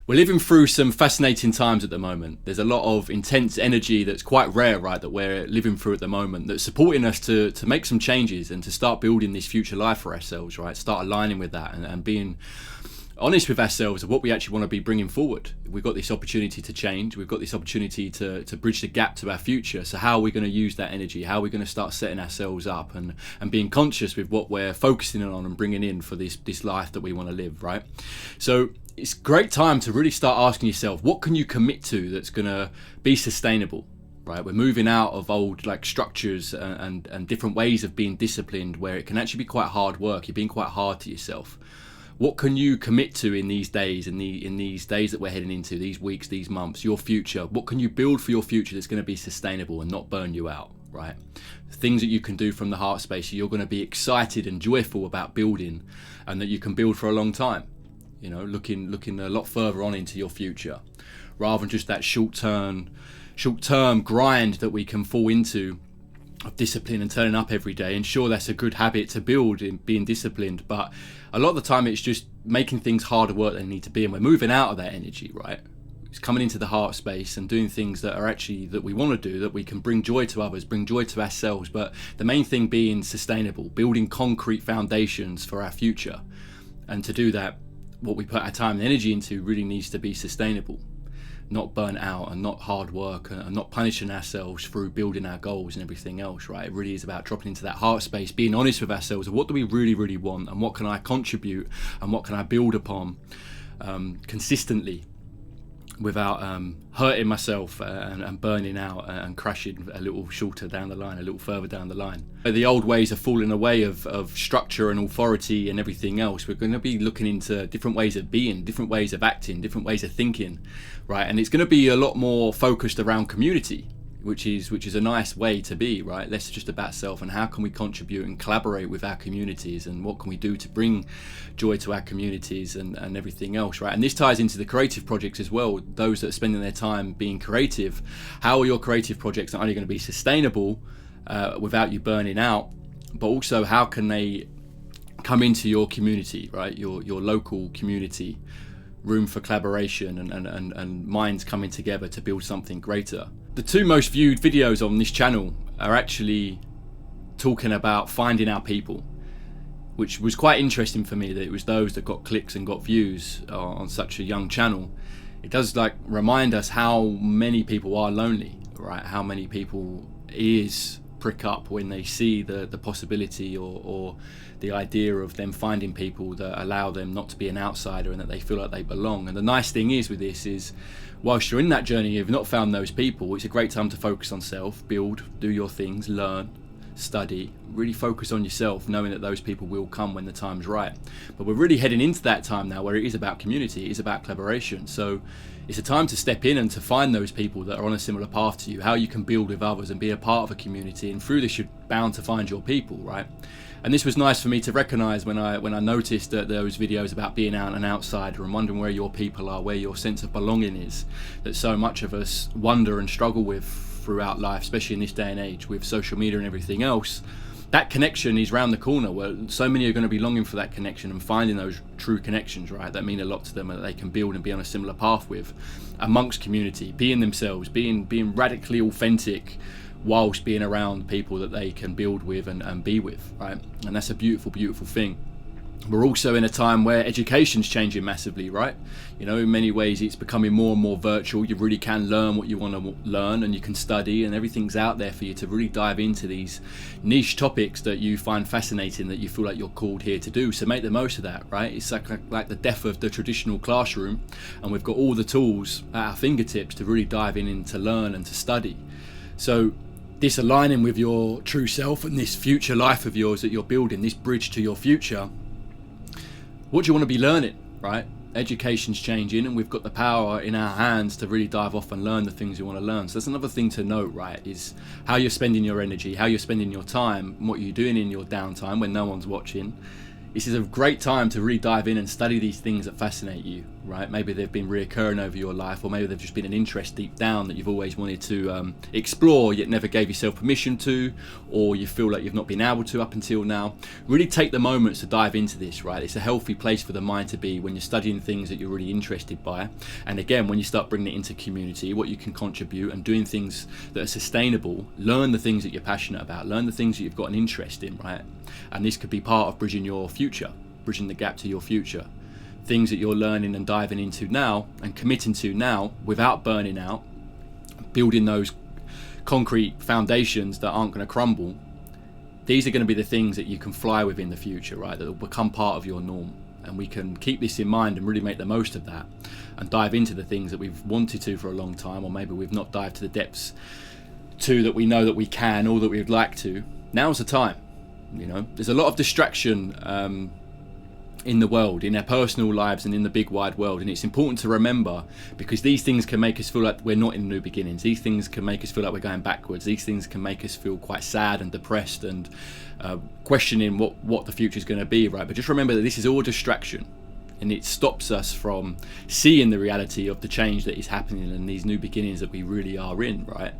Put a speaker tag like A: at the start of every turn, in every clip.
A: We're living through some fascinating times at the moment. There's a lot of intense energy that's quite rare, right, that we're living through at the moment, that's supporting us to make some changes and to start building this future life for ourselves, right? Start aligning with that and being honest with ourselves of what we actually want to be bringing forward. We've got this opportunity to change. We've got this opportunity to bridge the gap to our future. So how are we going to use that energy? How are we going to start setting ourselves up and being conscious with what we're focusing on and bringing in for this life that we want to live, right? So it's a great time to really start asking yourself, what can you commit to that's going to be sustainable, right? We're moving out of old like structures and different ways of being disciplined where it can actually be quite hard work. You're being quite hard to yourself. What can you commit to in these days, in these days that we're heading into, these weeks, these months, your future? What can you build for your future that's going to be sustainable and not burn you out, right? Things that you can do from the heart space you're going to be excited and joyful about building, and that you can build for a long time. You know, looking a lot further on into your future, rather than just that short-term grind that we can fall into of discipline and turning up every day. And sure, that's a good habit to build in being disciplined, but a lot of the time it's just making things harder work than they need to be, and we're moving out of that energy, right? It's coming into the heart space and doing things that are actually that we want to do, that we can bring joy to others, bring joy to ourselves, but the main thing being sustainable, building concrete foundations for our future. And to do that, what we put our time and energy into really needs to be sustainable, not burnt out and not hard work and not punishing ourselves through building our goals and everything else, right? It really is about dropping into that heart space, being honest with ourselves of what do we really, really want, and what can I contribute and what can I build upon consistently without hurting myself and burning out and crashing a little shorter down the line, a little further down the line. The old ways of falling away of structure and authority and everything else. We're going to be looking into different ways of being, different ways of acting, different ways of thinking, right? And it's going to be a lot more focused around community, which is a nice way to be, right? Less just about self, and how can we contribute and collaborate with our communities, and what can we do to bring joy to our communities and everything else, right? And this ties into the creative projects as well. Those that are spending their time being creative, how are your creative projects not only going to be sustainable without you burning out, but also how can they come into your community, right? Your local community, room for collaboration and minds coming together to build something greater. The two most viewed videos on this channel are actually talking about finding our people, which was quite interesting for me, that it was those that got clicks and got views on such a young channel. It does like remind us how many people are lonely, right? How many people ears prick up when they see the possibility or the idea of them finding people that allow them not to be an outsider and that they feel like they belong. And the nice thing is with this is, whilst you're in that journey, you've not found those people, it's a great time to focus on self, build, do your things, learn, study, really focus on yourself, knowing that those people will come when the time's right. But we're really heading into that time now where it is about community, it is about collaboration. So it's a time to step in and to find those people that are on a similar path to you, how you can build with others and be a part of a community. And through this, you're bound to find your people, right? And this was nice for me to recognize when I noticed that those videos about being out an outsider and wondering where your people are, where your sense of belonging is, that so much of us wonder and struggle with throughout life, especially in this day and age with social media and everything else. That connection is round the corner, where so many are going to be longing for that connection and finding those true connections, right, that mean a lot to them and that they can build and be on a similar path with, amongst community, being themselves, being radically authentic, whilst being around people that they can build with and be with, right? And that's a beautiful, beautiful thing. We're also in a time where education's changing massively, right? You know, in many ways it's becoming more and more virtual. You really can learn what you want to learn, and you can study, and everything's out there for you to really dive into these niche topics that you find fascinating, that you feel like you're called here to do. So make the most of that, right? It's like the death of the traditional classroom, and we've got all the tools at our fingertips to really dive in and to learn and to study. So this aligning with your true self and this future life of yours that you're building, this bridge to your future, what do you want to be learning, right? Education's changing, and we've got the power in our hands to really dive off and learn the things you want to learn. So that's another thing to note, right, is how you're spending your energy, how you're spending your time, and what you're doing in your downtime when no one's watching. This is a great time to really dive in and study these things that fascinate you. right? Maybe they've been reoccurring over your life, or maybe they've just been an interest deep down that you've always wanted to explore yet never gave yourself permission to, or you feel like you've not been able to up until now. Really take the moments to dive into this, right? It's a healthy place for the mind to be when you're studying things that you're really interested by. And again, when you start bringing it into community, what you can contribute, and doing things that are sustainable, learn the things that you're passionate about, learn the things that you've got an interest in, right? And this could be part of bridging your future, bridging the gap to your future. Things that you're learning and diving into now and committing to now without burning out, building those concrete foundations that aren't going to crumble. These are going to be the things that you can fly with in the future, right? That will become part of your norm. And we can keep this in mind and really make the most of that and dive into the things that we've wanted to for a long time, or maybe we've not dived to the depths to that we know that we can, or that we would like to. Now's the time. You know, there's a lot of distraction in the world, in our personal lives and in the big wide world, and it's important to remember, because these things can make us feel like we're not in new beginnings. These things can make us feel like we're going backwards. These things can make us feel quite sad and depressed and questioning what the future is going to be, right? But just remember that this is all distraction, and it stops us from seeing the reality of the change that is happening and these new beginnings that we really are in, right?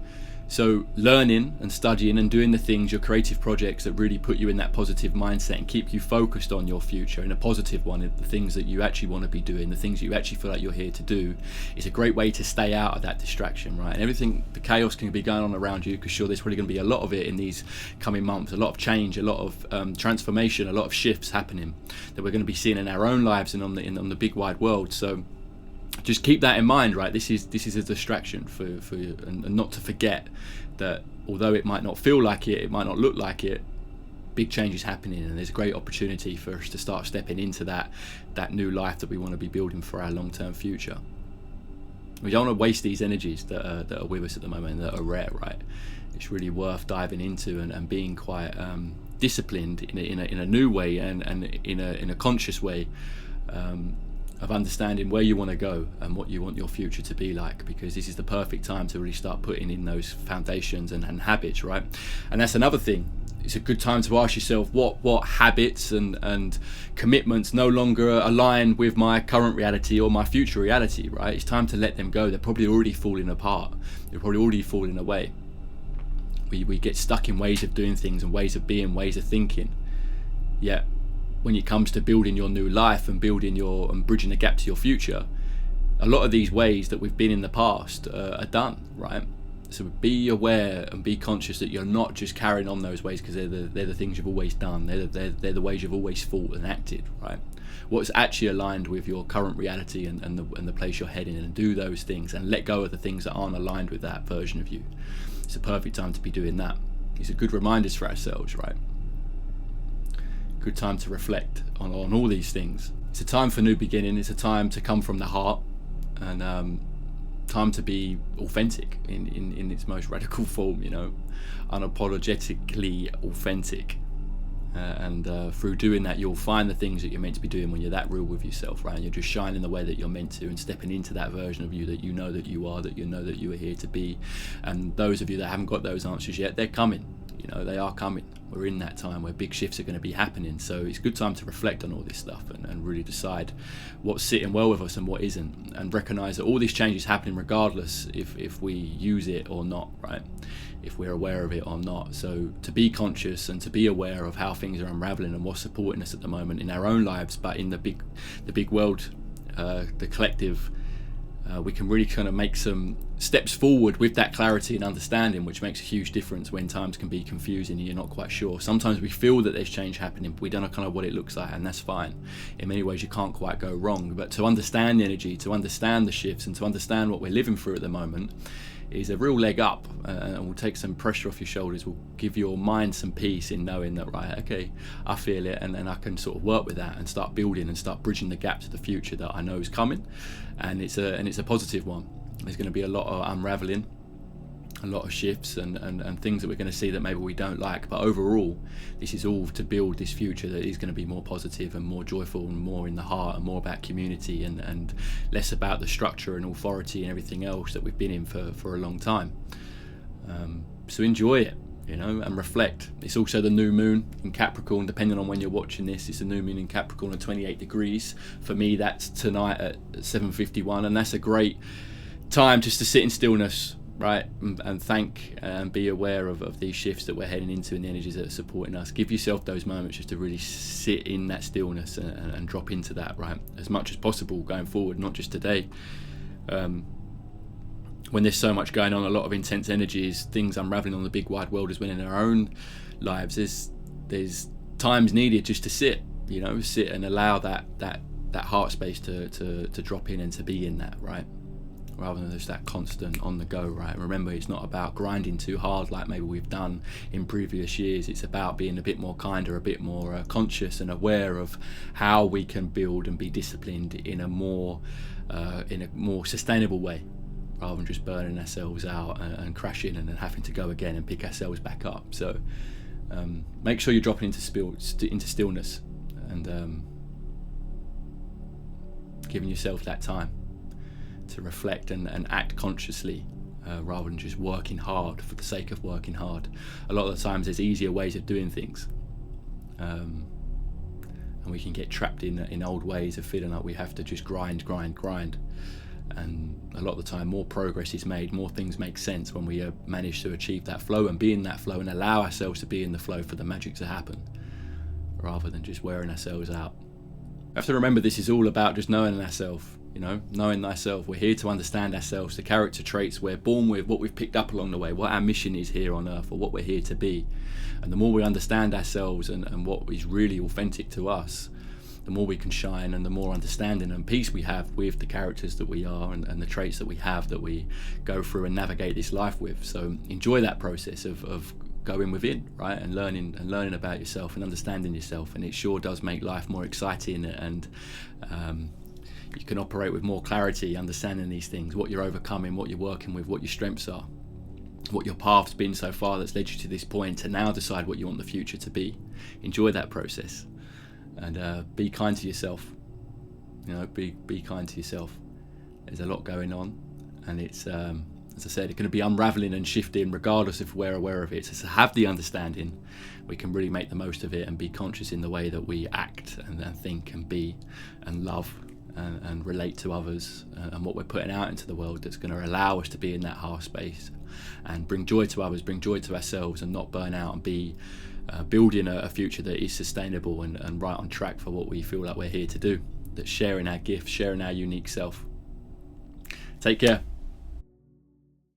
A: So learning and studying and doing the things, your creative projects that really put you in that positive mindset and keep you focused on your future in a positive one, the things that you actually want to be doing, the things you actually feel like you're here to do, is a great way to stay out of that distraction, right? And everything, the chaos can be going on around you, because sure, there's probably going to be a lot of it in these coming months, a lot of change, a lot of transformation, a lot of shifts happening that we're going to be seeing in our own lives and on the big wide world. So just keep that in mind, right? This is a distraction for you, and not to forget that although it might not feel like it might not look like it, big change is happening, and there's a great opportunity for us to start stepping into that new life that we want to be building for our long-term future. We don't want to waste these energies that are with us at the moment and that are rare, right? It's really worth diving into and being quite disciplined in a new way and in a conscious way, of understanding where you want to go and what you want your future to be like, because this is the perfect time to really start putting in those foundations and habits, right? And that's another thing. It's a good time to ask yourself what habits and commitments no longer align with my current reality or my future reality, right? It's time to let them go. They're probably already falling apart. They're probably already falling away. We get stuck in ways of doing things and ways of being, ways of thinking. Yeah. When it comes to building your new life and bridging the gap to your future, a lot of these ways that we've been in the past are done, right? So be aware and be conscious that you're not just carrying on those ways because they're the things you've always done. They're the ways you've always thought and acted, right? What's actually aligned with your current reality and the place you're heading, and do those things and let go of the things that aren't aligned with that version of you. It's a perfect time to be doing that. These are good reminders for ourselves, right? Good time to reflect on all these things. It's a time for new beginning. It's a time to come from the heart, and time to be authentic in its most radical form, you know, unapologetically authentic. And through doing that, you'll find the things that you're meant to be doing when you're that real with yourself, right? And you're just shining the way that you're meant to and stepping into that version of you that you know that you are, that you know that you are here to be. And those of you that haven't got those answers yet, they're coming. You know, they are coming. We're in that time where big shifts are going to be happening. So it's a good time to reflect on all this stuff and really decide what's sitting well with us and what isn't, and recognize that all this change is happening regardless if we use it or not, right? If we're aware of it or not. So to be conscious and to be aware of how things are unraveling and what's supporting us at the moment in our own lives, but in the big world, the collective, we can really kind of make some steps forward with that clarity and understanding, which makes a huge difference when times can be confusing and you're not quite sure. Sometimes we feel that there's change happening, but we don't know kind of what it looks like, and that's fine. In many ways, you can't quite go wrong. But to understand the energy, to understand the shifts, and to understand what we're living through at the moment is a real leg up, and will take some pressure off your shoulders, will give your mind some peace in knowing that, right, okay, I feel it, and then I can sort of work with that and start building and start bridging the gap to the future that I know is coming, and it's a positive one. There's going to be a lot of unraveling, a lot of shifts and things that we're going to see that maybe we don't like, but overall this is all to build this future that is going to be more positive and more joyful and more in the heart and more about community and less about the structure and authority and everything else that we've been in for a long time. So enjoy it, and reflect. It's also the new moon in Capricorn, depending on when you're watching this. It's the new moon in Capricorn at 28 degrees. For me, that's tonight at 7:51, and that's a great time just to sit in stillness, right, and thank and be aware of these shifts that we're heading into and the energies that are supporting us. Give yourself those moments just to really sit in that stillness and drop into that, right, as much as possible going forward, not just today. When there's so much going on, a lot of intense energies, things unraveling on the big wide world as well in our own lives, there's times needed just to sit and allow that heart space to drop in and to be in that, right, rather than just that constant on the go, right. Remember, it's not about grinding too hard like maybe we've done in previous years. It's about being a bit more kinder, a bit more conscious and aware of how we can build and be disciplined in a more sustainable way, rather than just burning ourselves out and crashing and then having to go again and pick ourselves back up. So make sure you're dropping into stillness and giving yourself that time to reflect and act consciously, rather than just working hard for the sake of working hard. A lot of the times there's easier ways of doing things, and we can get trapped in old ways of feeling like we have to just grind. And a lot of the time more progress is made, more things make sense when we manage to achieve that flow and be in that flow and allow ourselves to be in the flow for the magic to happen, rather than just wearing ourselves out. We have to remember this is all about just knowing ourselves, knowing thyself. We're here to understand ourselves, the character traits we're born with, what we've picked up along the way, what our mission is here on earth, or what we're here to be. And the more we understand ourselves and what is really authentic to us, the more we can shine, and the more understanding and peace we have with the characters that we are and the traits that we have that we go through and navigate this life with. So enjoy that process of going within, right, and learning about yourself and understanding yourself. And it sure does make life more exciting, and you can operate with more clarity, understanding these things, what you're overcoming, what you're working with, what your strengths are, what your path's been so far that's led you to this point, to now decide what you want the future to be. Enjoy that process. And be kind to yourself. Be kind to yourself. There's a lot going on, and it's as I said, it's going to be unraveling and shifting regardless if we're aware of it. So to have the understanding, we can really make the most of it and be conscious in the way that we act and think and be and love and relate to others, and what we're putting out into the world that's going to allow us to be in that heart space and bring joy to others, bring joy to ourselves, and not burn out, and be building a future that is sustainable and right on track for what we feel like we're here to do. That's sharing our gifts, sharing our unique self. Take care.